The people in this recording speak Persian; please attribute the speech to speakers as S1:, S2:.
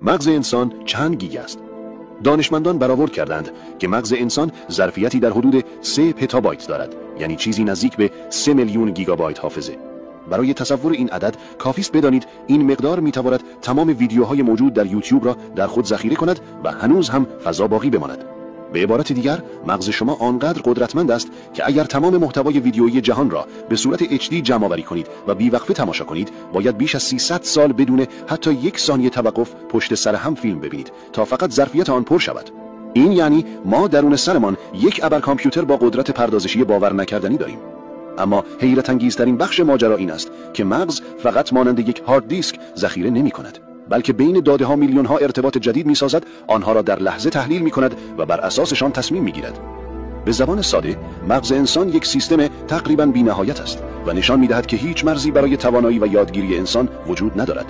S1: مغز انسان چند گیگ است؟ دانشمندان برآورد کردند که مغز انسان ظرفیتی در حدود 3 پتابایت دارد، یعنی چیزی نزدیک به 3 میلیون گیگابایت حافظه. برای تصور این عدد کافی است بدانید این مقدار میتواند تمام ویدیوهای موجود در یوتیوب را در خود ذخیره کند و هنوز هم فضا باقی بماند. به عبارت دیگر، مغز شما آنقدر قدرتمند است که اگر تمام محتوای ویدیویی جهان را به صورت HD جمع آوری کنید و بی‌وقفه تماشا کنید، باید بیش از 300 سال بدون حتی 1 ثانیه توقف پشت سر هم فیلم ببینید تا فقط ظرفیت آن پر شود. این یعنی ما درون سرمان یک ابر کامپیوتر با قدرت پردازشی باور نکردنی داریم. اما حیرت انگیزترین بخش ماجرا این است که مغز فقط مانند یک هارد دیسک ذخیره نمی کند، بلکه بین داده ها میلیون ها ارتباط جدید می سازد، آنها را در لحظه تحلیل می کند و بر اساسشان تصمیم می گیرد. به زبان ساده، مغز انسان یک سیستم تقریباً بی‌نهایت است و نشان می دهد که هیچ مرزی برای توانایی و یادگیری انسان وجود ندارد.